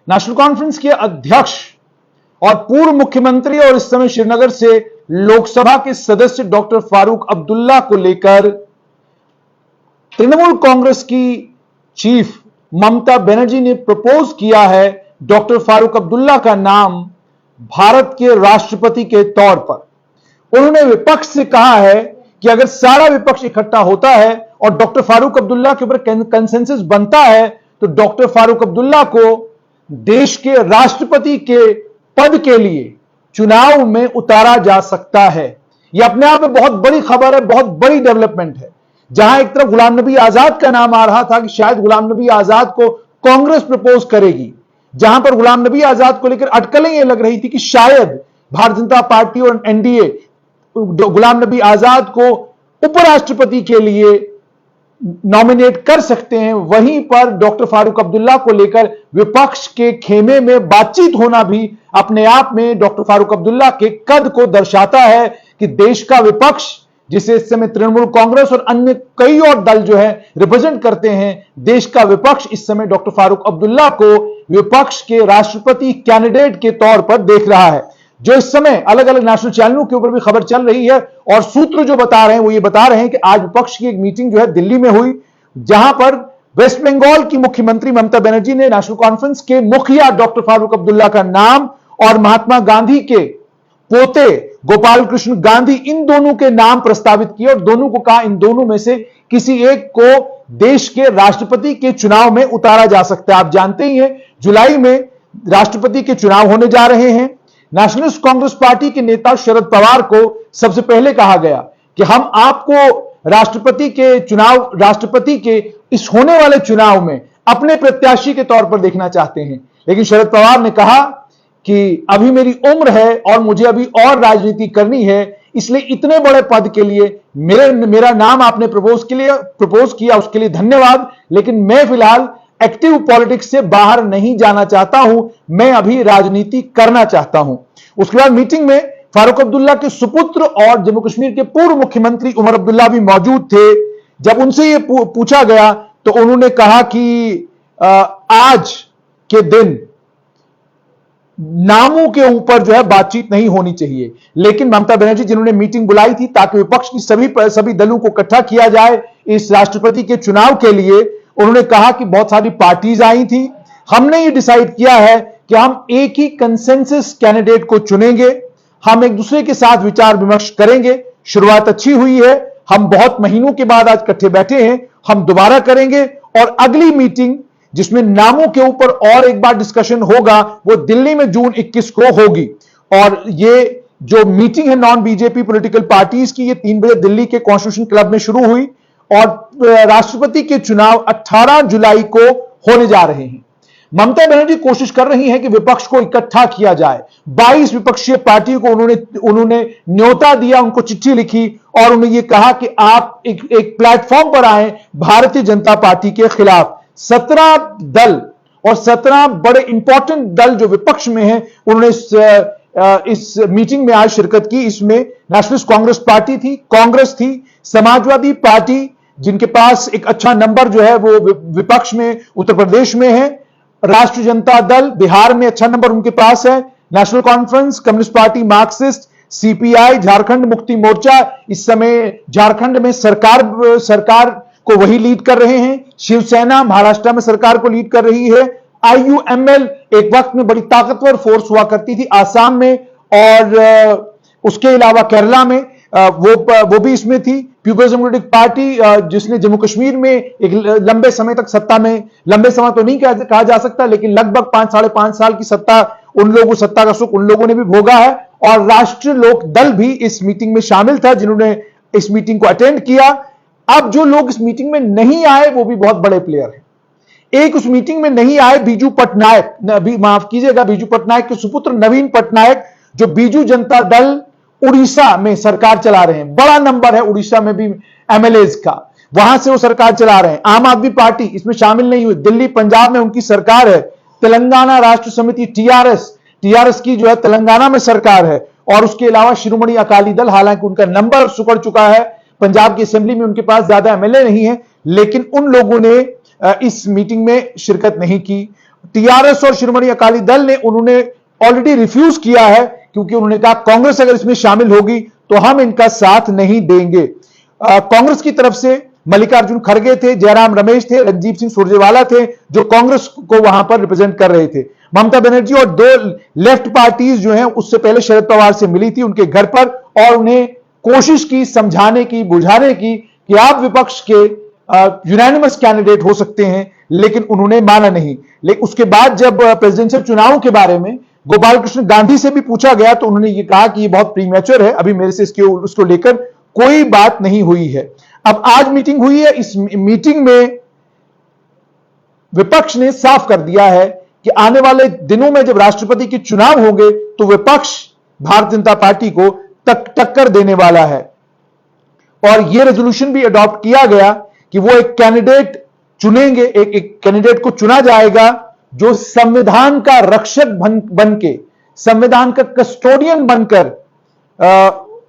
National conference के अध्यक्ष और पूर्व मुख्यमंत्री और इस समय श्रीनगर से लोकसभा के सदस्य डॉक्टर फारूक अब्दुल्ला को लेकर तृणमूल कांग्रेस की चीफ ममता बनर्जी ने प्रपोज किया है डॉक्टर फारूक अब्दुल्ला का नाम भारत के राष्ट्रपति के तौर पर। उन्होंने विपक्ष से कहा है कि अगर सारा विपक्ष इकट्ठा होता है और डॉक्टर फारूक अब्दुल्ला के ऊपर कंसेंसस बनता है तो डॉक्टर फारूक अब्दुल्ला को देश के राष्ट्रपति के पद के लिए चुनाव में उतारा जा सकता है। यह अपने आप में बहुत बड़ी खबर है, बहुत बड़ी डेवलपमेंट है। जहां एक तरफ गुलाम नबी आजाद का नाम आ रहा था कि शायद गुलाम नबी आजाद को कांग्रेस प्रपोज करेगी, जहां पर गुलाम नबी आजाद को लेकर अटकलें यह लग रही थी कि शायद भारतीय जनता पार्टी और एनडीए गुलाम नबी आजाद को उपराष्ट्रपति के लिए नॉमिनेट कर सकते हैं, वहीं पर डॉक्टर फारूक अब्दुल्ला को लेकर विपक्ष के खेमे में बातचीत होना भी अपने आप में डॉक्टर फारूक अब्दुल्ला के कद को दर्शाता है कि देश का विपक्ष, जिसे इस समय तृणमूल कांग्रेस और अन्य कई और दल जो है रिप्रेजेंट करते हैं, देश का विपक्ष इस समय डॉक्टर फारूक अब्दुल्ला को विपक्ष के राष्ट्रपति कैंडिडेट के तौर पर देख रहा है। जो इस समय अलग अलग नेशनल चैनलों के ऊपर भी खबर चल रही है और सूत्र जो बता रहे हैं वो ये बता रहे हैं कि आज विपक्ष की एक मीटिंग जो है दिल्ली में हुई, जहां पर वेस्ट बंगाल की मुख्यमंत्री ममता बनर्जी ने नेशनल कॉन्फ्रेंस के मुखिया डॉक्टर फारूक अब्दुल्ला का नाम और महात्मा गांधी के पोते गोपाल कृष्ण गांधी, इन दोनों के नाम प्रस्तावित किए और दोनों को कहा इन दोनों में से किसी एक को देश के राष्ट्रपति के चुनाव में उतारा जा सकता है। आप जानते ही हैं जुलाई में राष्ट्रपति के चुनाव होने जा रहे हैं। नेशनलिस्ट कांग्रेस पार्टी के नेता शरद पवार को सबसे पहले कहा गया कि हम आपको राष्ट्रपति के इस होने वाले चुनाव में अपने प्रत्याशी के तौर पर देखना चाहते हैं, लेकिन शरद पवार ने कहा कि अभी मेरी उम्र है और मुझे अभी और राजनीति करनी है, इसलिए इतने बड़े पद के लिए मेरा नाम आपने प्रपोज किया उसके लिए धन्यवाद, लेकिन मैं फिलहाल एक्टिव पॉलिटिक्स से बाहर नहीं जाना चाहता हूं, मैं अभी राजनीति करना चाहता हूं। उसके बाद मीटिंग में फारूक अब्दुल्ला के सुपुत्र और जम्मू कश्मीर के पूर्व मुख्यमंत्री उमर अब्दुल्ला भी मौजूद थे। जब उनसे यह पूछा गया तो उन्होंने कहा कि आज के दिन नामों के ऊपर जो है बातचीत नहीं होनी चाहिए, लेकिन ममता बनर्जी जिन्होंने मीटिंग बुलाई थी ताकि विपक्ष की सभी दलों को इकट्ठा किया जाए इस राष्ट्रपति के चुनाव के लिए, उन्होंने कहा कि बहुत सारी पार्टीज आई थी, हमने ये डिसाइड किया है कि हम एक ही कंसेंसस कैंडिडेट को चुनेंगे, हम एक दूसरे के साथ विचार विमर्श करेंगे। शुरुआत अच्छी हुई है, हम बहुत महीनों के बाद आज इकट्ठे बैठे हैं, हम दोबारा करेंगे और अगली मीटिंग जिसमें नामों के ऊपर और एक बार डिस्कशन होगा वो दिल्ली में जून 21 को होगी। और ये जो मीटिंग है नॉन बीजेपी पॉलिटिकल पार्टीज की, ये 3 बजे दिल्ली के कॉन्स्टिट्यूशन क्लब में शुरू हुई और राष्ट्रपति के चुनाव 18 जुलाई को होने जा रहे हैं। ममता बनर्जी कोशिश कर रही हैं कि विपक्ष को इकट्ठा किया जाए। 22 विपक्षीय पार्टियों को उन्होंने न्योता दिया, उनको चिट्ठी लिखी और उन्होंने ये कहा कि आप एक प्लेटफॉर्म पर आए भारतीय जनता पार्टी के खिलाफ। 17 दल और 17 बड़े इंपॉर्टेंट दल जो विपक्ष में हैं, उन्होंने इस मीटिंग में आज शिरकत की। इसमें नेशनलिस्ट कांग्रेस पार्टी थी, कांग्रेस थी, समाजवादी पार्टी जिनके पास एक अच्छा नंबर जो है वो विपक्ष में उत्तर प्रदेश में है, राष्ट्रीय जनता दल बिहार में अच्छा नंबर उनके पास है, national conference, communist party, Marxist, CPI, Jharkhand Mukti Morcha, इस समय झारखंड में सरकार को वही लीड कर रहे हैं, शिवसेना महाराष्ट्र में सरकार को लीड कर रही है, आईयूएमएल एक वक्त में बड़ी ताकतवर फोर्स हुआ करती थी आसाम में और उसके अलावा केरला में वो भी इसमें थी, पीपल्स डेमोक्रेटिक पार्टी जिसने जम्मू कश्मीर में एक लंबे समय तक सत्ता में, लंबे समय तो नहीं कहा जा सकता लेकिन लगभग 5-5.5 साल की सत्ता का सुख उन लोगों ने भी भोगा है। और राष्ट्रीय लोक दल भी इस मीटिंग में शामिल था जिन्होंने इस मीटिंग को अटेंड किया। अब जो लोग इस मीटिंग में नहीं आए वो भी बहुत बड़े प्लेयर हैं। एक उस मीटिंग में नहीं आए बीजू पटनायक, माफ कीजिएगा, बीजू पटनायक के सुपुत्र नवीन पटनायक, जो बीजू जनता दल उड़ीसा में सरकार चला रहे हैं, बड़ा नंबर है उड़ीसा में भी एमएलएज का, वहां से वो सरकार चला रहे हैं। आम आदमी पार्टी इसमें शामिल नहीं हुई, दिल्ली पंजाब में उनकी सरकार है, तेलंगाना राष्ट्र समिति टीआरएस की जो है तेलंगाना में सरकार है, और उसके अलावा शिरोमणि अकाली दल, हालांकि उनका नंबर सुकड़ चुका है, पंजाब की असेंबली में उनके पास ज्यादा एमएलए नहीं है, लेकिन उन लोगों ने इस मीटिंग में शिरकत नहीं की। टीआरएस और शिरोमणि अकाली दल ने उन्होंने ऑलरेडी रिफ्यूज किया है, क्योंकि उन्होंने कहा कांग्रेस अगर इसमें शामिल होगी तो हम इनका साथ नहीं देंगे। कांग्रेस की तरफ से मल्लिकार्जुन खड़गे थे, जयराम रमेश थे, रणदीप सिंह सुरजेवाला थे, जो कांग्रेस को वहां पर रिप्रेजेंट कर रहे थे। ममता बनर्जी और दो लेफ्ट पार्टीज जो हैं उससे पहले शरद पवार से मिली थी उनके घर पर और उन्हें कोशिश की समझाने की, बुझाने की कि आप विपक्ष के यूनानिमस कैंडिडेट हो सकते हैं, लेकिन उन्होंने माना नहीं। लेकिन उसके बाद जब प्रेसिडेंशियल चुनाव के बारे में गोपाल कृष्ण गांधी से भी पूछा गया तो उन्होंने ये कहा कि ये बहुत प्रीमेच्योर है, अभी मेरे से उसको लेकर कोई बात नहीं हुई है। अब आज मीटिंग हुई है, इस मीटिंग में विपक्ष ने साफ कर दिया है कि आने वाले दिनों में जब राष्ट्रपति के चुनाव होंगे तो विपक्ष भारतीय जनता पार्टी को टक्कर देने वाला है। और यह रेजोल्यूशन भी अडॉप्ट किया गया कि वो एक कैंडिडेट चुनेंगे, एक कैंडिडेट को चुना जाएगा जो संविधान का रक्षक बनके, संविधान का कस्टोडियन बनकर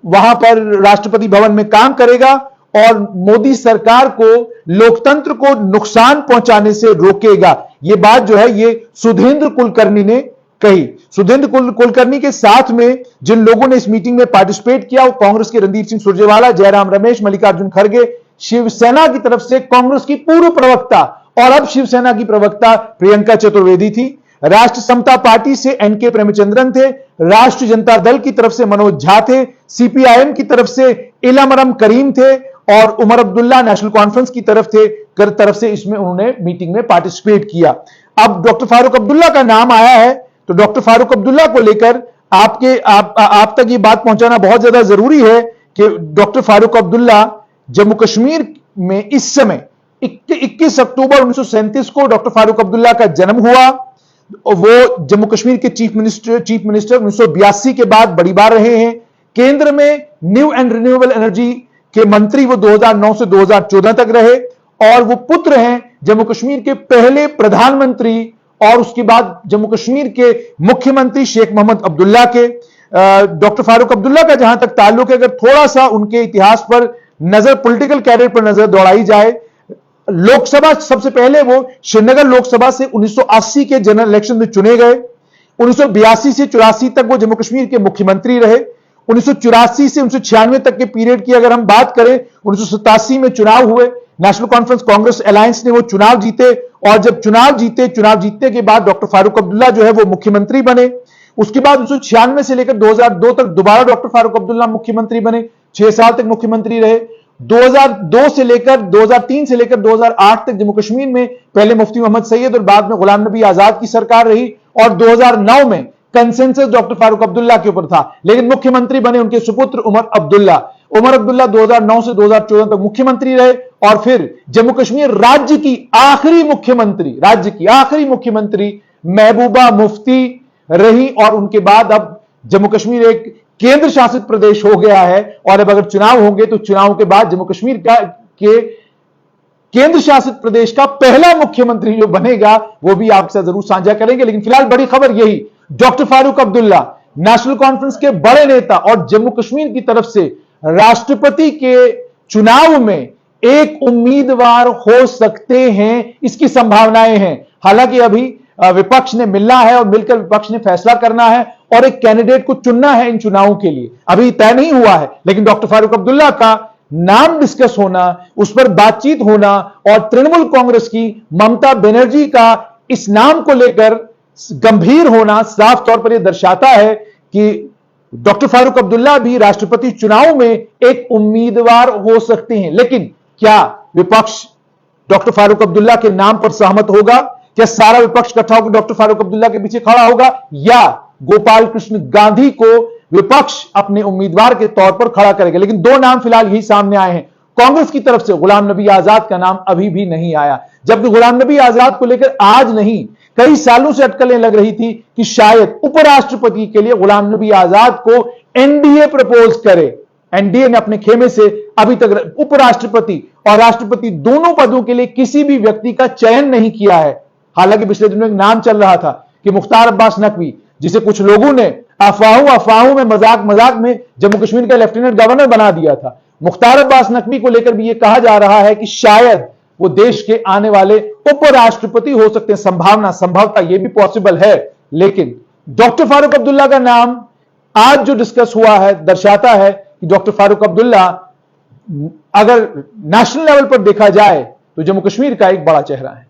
वहां पर राष्ट्रपति भवन में काम करेगा और मोदी सरकार को, लोकतंत्र को नुकसान पहुंचाने से रोकेगा। यह बात जो है ये सुधींद्र कुलकर्णी ने कही। सुधींद्र कुलकर्णी के साथ में जिन लोगों ने इस मीटिंग में पार्टिसिपेट किया वो कांग्रेस के रणदीप सिंह सुरजेवाला, जयराम रमेश, मल्लिकार्जुन खड़गे, शिवसेना की तरफ से कांग्रेस की पूर्व प्रवक्ता और अब शिवसेना की प्रवक्ता प्रियंका चतुर्वेदी थी, राष्ट्र समता पार्टी से एनके प्रेमचंद्रन थे, राष्ट्रीय जनता दल की तरफ से मनोज झा थे, सीपीआईएम की तरफ से इलामरम करीम थे और उमर अब्दुल्ला नेशनल कॉन्फ्रेंस की तरफ से इसमें उन्होंने मीटिंग में पार्टिसिपेट किया। अब डॉक्टर फारूक अब्दुल्ला का नाम आया है तो डॉक्टर फारूक अब्दुल्ला को लेकर आप तक ये बात पहुंचाना बहुत ज्यादा जरूरी है कि डॉक्टर फारूक अब्दुल्ला जम्मू कश्मीर में इस समय 21 अक्टूबर 1937 को डॉक्टर फारूक अब्दुल्ला का जन्म हुआ। वो जम्मू कश्मीर के चीफ मिनिस्टर 1982 के बाद बड़ी बार रहे हैं। केंद्र में न्यू एंड रिन्यूएबल एनर्जी के मंत्री वो 2009 से 2014 तक रहे और वो पुत्र हैं जम्मू कश्मीर के पहले प्रधानमंत्री और उसके बाद जम्मू कश्मीर के मुख्यमंत्री शेख मोहम्मद अब्दुल्ला के। डॉक्टर फारूक अब्दुल्ला का जहां तक ताल्लुक है, अगर थोड़ा सा उनके इतिहास पर नजर, पॉलिटिकल कैरियर पर नजर दौड़ाई जाए, लोकसभा सबसे पहले वो श्रीनगर लोकसभा से 1980 के जनरल इलेक्शन में चुने गए। 1982 से 84 तक वो जम्मू कश्मीर के मुख्यमंत्री रहे। 1984 से 1996 तक के पीरियड की अगर हम बात करें, 1987 में चुनाव हुए, नेशनल कॉन्फ्रेंस कांग्रेस अलायंस ने वो चुनाव जीते और जब चुनाव जीतने के बाद डॉक्टर फारूक अब्दुल्ला जो है वो मुख्यमंत्री बने। उसके बाद 1996 से लेकर 2002 तक दोबारा डॉक्टर फारूक अब्दुल्ला मुख्यमंत्री बने, 6 साल तक मुख्यमंत्री रहे। 2002 से लेकर 2003 से लेकर 2008 तक जम्मू कश्मीर में पहले मुफ्ती मोहम्मद सैयद और बाद में गुलाम नबी आजाद की सरकार रही और 2009 में कंसेंसस डॉक्टर फारूक अब्दुल्ला के ऊपर था, लेकिन मुख्यमंत्री बने उनके सुपुत्र उमर अब्दुल्ला। उमर अब्दुल्ला 2009 से 2014 तक मुख्यमंत्री रहे और फिर जम्मू कश्मीर राज्य की आखिरी मुख्यमंत्री महबूबा मुफ्ती रही और उनके बाद अब जम्मू कश्मीर एक केंद्र शासित प्रदेश हो गया है और अब अगर चुनाव होंगे तो चुनाव के बाद जम्मू कश्मीर के केंद्र शासित प्रदेश का पहला मुख्यमंत्री जो बनेगा वो भी आपसे जरूर साझा करेंगे। लेकिन फिलहाल बड़ी खबर यही, doctor Farooq Abdullah national conference के बड़े नेता और जम्मू कश्मीर की तरफ से राष्ट्रपति के चुनाव में एक उम्मीदवार हो सकते हैं, इसकी संभावनाएं हैं। हालांकि अभी विपक्ष ने मिलना है और मिलकर विपक्ष ने फैसला करना है और एक कैंडिडेट को चुनना है इन चुनावों के लिए, अभी तय नहीं हुआ है। लेकिन डॉक्टर फारूक अब्दुल्ला का नाम डिस्कस होना, उस पर बातचीत होना और तृणमूल कांग्रेस की ममता बनर्जी का इस नाम को लेकर गंभीर होना साफ तौर पर यह दर्शाता है कि डॉक्टर फारूक अब्दुल्ला भी राष्ट्रपति चुनाव में एक उम्मीदवार हो सकते हैं। लेकिन क्या विपक्ष डॉक्टर फारूक अब्दुल्ला के नाम पर सहमत होगा? क्या सारा विपक्ष इकट्ठा होकर डॉक्टर फारूक अब्दुल्ला के पीछे खड़ा होगा या गोपाल कृष्ण गांधी को विपक्ष अपने उम्मीदवार के तौर पर खड़ा करेगा? लेकिन दो नाम फिलहाल यही सामने आए हैं। कांग्रेस की तरफ से गुलाम नबी आजाद का नाम अभी भी नहीं आया, जबकि गुलाम नबी आजाद को लेकर आज नहीं कई सालों से अटकलें लग रही थी कि शायद उपराष्ट्रपति के लिए गुलाम नबी आजाद को एनडीए प्रपोज करे। एनडीए ने अपने खेमे से अभी तक उपराष्ट्रपति और राष्ट्रपति दोनों पदों के लिए किसी भी व्यक्ति का चयन नहीं किया है। हालांकि पिछले दिनों एक नाम चल रहा था कि मुख्तार अब्बास नकवी, जिसे कुछ लोगों ने अफवाहों में मजाक में जम्मू कश्मीर का लेफ्टिनेंट गवर्नर बना दिया था। मुख्तार अब्बास नकवी को लेकर भी यह कहा जा रहा है कि शायद वो देश के आने वाले उपराष्ट्रपति हो सकते हैं। संभावता ये भी पॉसिबल है। लेकिन डॉक्टर फारूक अब्दुल्ला का नाम आज जो डिस्कस हुआ है दर्शाता है कि डॉक्टर फारूक अब्दुल्ला अगर नेशनल लेवल पर देखा जाए तो जम्मू कश्मीर का एक बड़ा चेहरा है।